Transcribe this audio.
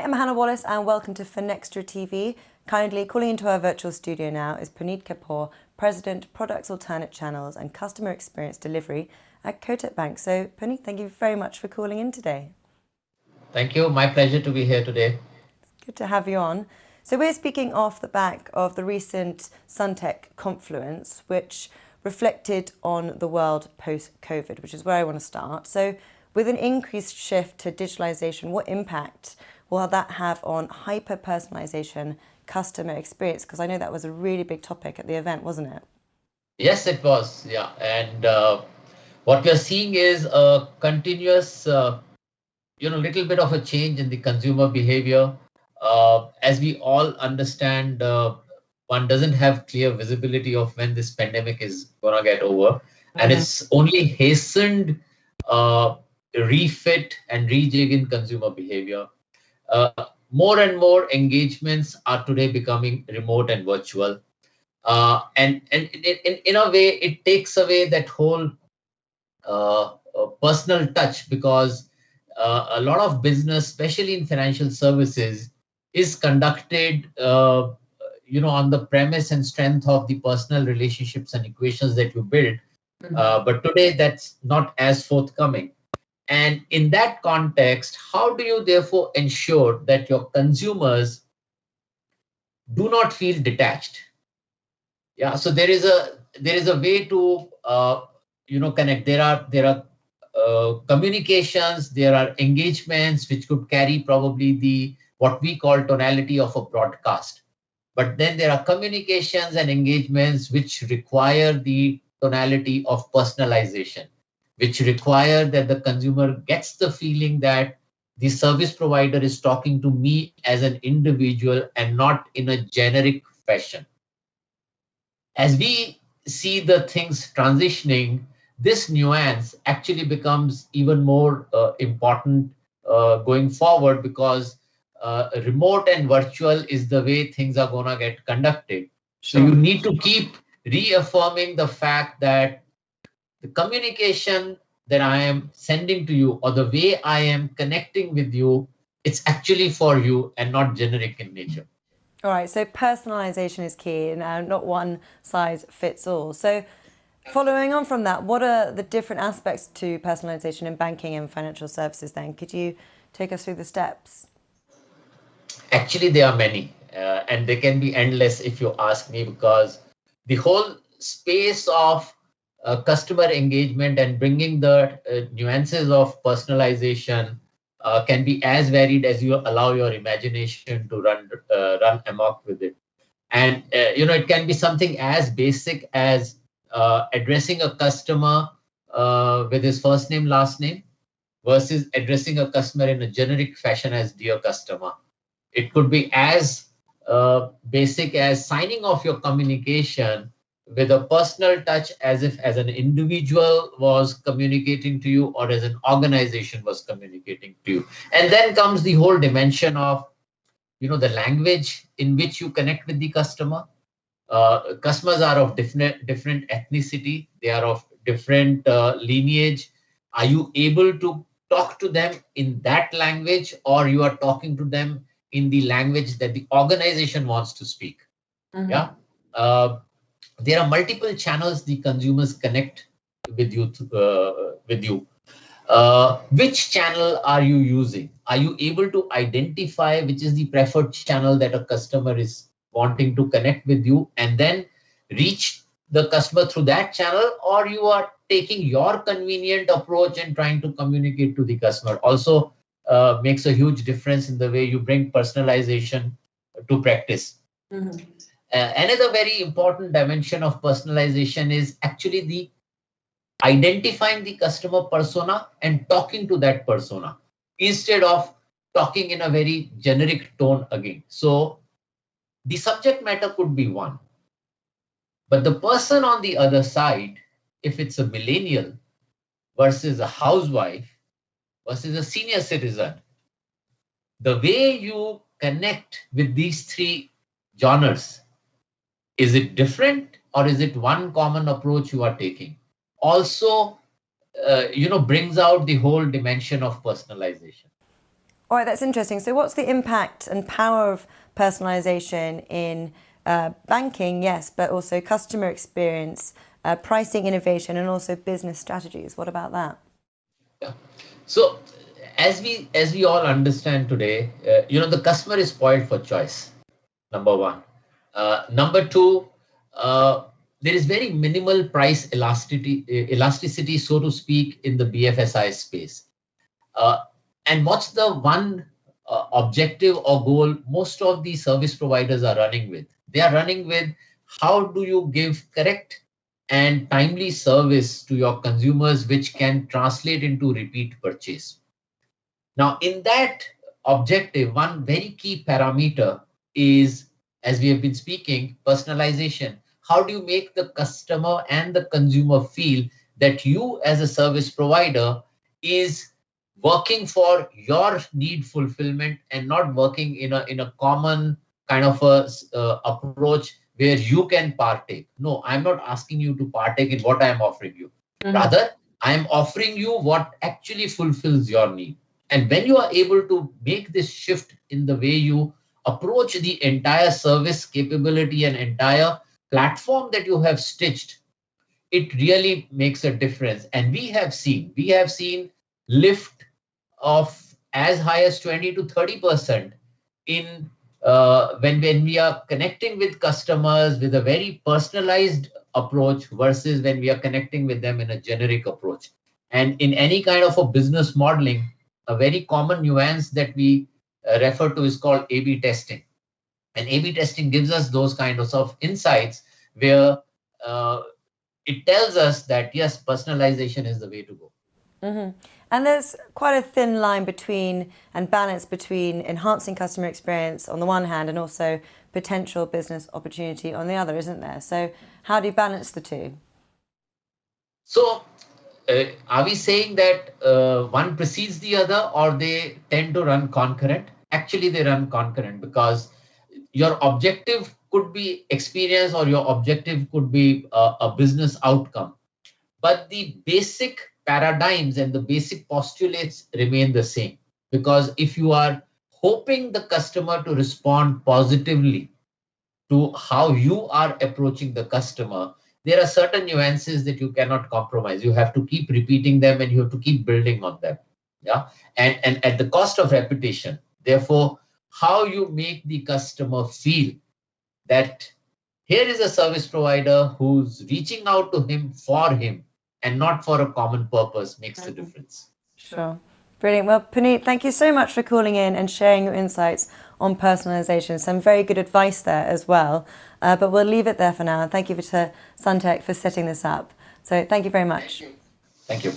I'm Hannah Wallace and welcome to Finextra TV. Kindly calling into our virtual studio now is Puneet Kapoor, President, Products Alternate Channels and Customer Experience Delivery at Kotak Bank. So Puneet, thank you very much for calling in today. Thank you. My pleasure to be here today. It's good to have you on. So we're speaking off the back of the recent Suntech confluence, which reflected on the world post-COVID, which is where I want to start. So with an increased shift to digitalisation, what impact will that have on hyper-personalisation customer experience? Because I know that was a really big topic at the event, wasn't it? Yes, it was. Yeah. And what we are seeing is a continuous, little bit of a change in the consumer behavior. As we all understand, one doesn't have clear visibility of when this pandemic is going to get over. And it's only hastened refit and rejig in consumer behavior. More and more engagements are today becoming remote and virtual. And in a way, it takes away that whole personal touch, because a lot of business, especially in financial services, is conducted on the premise and strength of the personal relationships and equations that you build. But today, that's not as forthcoming. And in that context, how do you therefore ensure that your consumers do not feel detached? Yeah, so there is a way to connect. There are communications, there are engagements which could carry probably the what we call tonality of a broadcast. But then there are communications and engagements which require the tonality of personalization, which require that the consumer gets the feeling that the service provider is talking to me as an individual and not in a generic fashion. As we see the things transitioning, this nuance actually becomes even more important going forward, because remote and virtual is the way things are going to get conducted. So you need to keep reaffirming the fact that the communication that I am sending to you, or the way I am connecting with you, it's actually for you and not generic in nature. All right, so personalisation is key and not one size fits all. So following on from that, what are the different aspects to personalisation in banking and financial services then? Could you take us through the steps? Actually, there are many, and they can be endless if you ask me, because the whole space of customer engagement and bringing the nuances of personalization can be as varied as you allow your imagination to run amok with it. And it can be something as basic as addressing a customer with his first name, last name, versus addressing a customer in a generic fashion as dear customer. It could be as basic as signing off your communication with a personal touch, as if as an individual was communicating to you or as an organization was communicating to you. And then comes the whole dimension of the language in which you connect with the customer. Customers are of different ethnicity, they are of different lineage. Are you able to talk to them in that language, or you are talking to them in the language that the organization wants to speak? Yeah. There are multiple channels the consumers connect with you. Which channel are you using? Are you able to identify which is the preferred channel that a customer is wanting to connect with you, and then reach the customer through that channel, or you are taking your convenient approach and trying to communicate to the customer? Also makes a huge difference in the way you bring personalization to practice. Another very important dimension of personalization is actually the identifying the customer persona and talking to that persona instead of talking in a very generic tone again. So the subject matter could be one, but the person on the other side, if it's a millennial versus a housewife versus a senior citizen, the way you connect with these three genres, is it different, or is it one common approach you are taking? Also, brings out the whole dimension of personalization. All right, that's interesting. So what's the impact and power of personalization in banking? Yes, but also customer experience, pricing innovation, and also business strategies. What about that? Yeah. So as we all understand today, the customer is spoiled for choice. Number one. Number two, there is very minimal price elasticity, so to speak, in the BFSI space. Uh, and what's the one objective or goal most of the service providers are running with? They are running with how do you give correct and timely service to your consumers, which can translate into repeat purchase. Now, in that objective, one very key parameter is, as we have been speaking, personalization. How do you make the customer and the consumer feel that you as a service provider is working for your need fulfillment and not working in a common kind of approach where you can partake? No, I'm not asking you to partake in what I am offering you. Rather, I am offering you what actually fulfills your need. And when you are able to make this shift in the way you approach the entire service capability and entire platform that you have stitched, it really makes a difference. And we have seen lift of as high as 20 to 30% in when we are connecting with customers with a very personalized approach versus when we are connecting with them in a generic approach. And in any kind of a business modeling, a very common nuance that we refer to is called A/B testing. And A/B testing gives us those kinds of insights where uh, it tells us that yes, personalization is the way to go. And there's quite a thin line between and balance between enhancing customer experience on the one hand and also potential business opportunity on the other, isn't there? So how do you balance the two? So, are we saying that one precedes the other or they tend to run concurrent? Actually, they run concurrent because your objective could be experience or your objective could be a business outcome. But the basic paradigms and the basic postulates remain the same. Because if you are hoping the customer to respond positively to how you are approaching the customer, there are certain nuances that you cannot compromise. You have to keep repeating them and you have to keep building on them. Yeah. And at the cost of repetition. Therefore, how you make the customer feel that here is a service provider who's reaching out to him for him and not for a common purpose makes the difference. Sure. Brilliant. Well, Puneet, thank you so much for calling in and sharing your insights on personalization. Some very good advice there as well. But we'll leave it there for now. And thank you to Suntec for setting this up. So thank you very much. Thank you.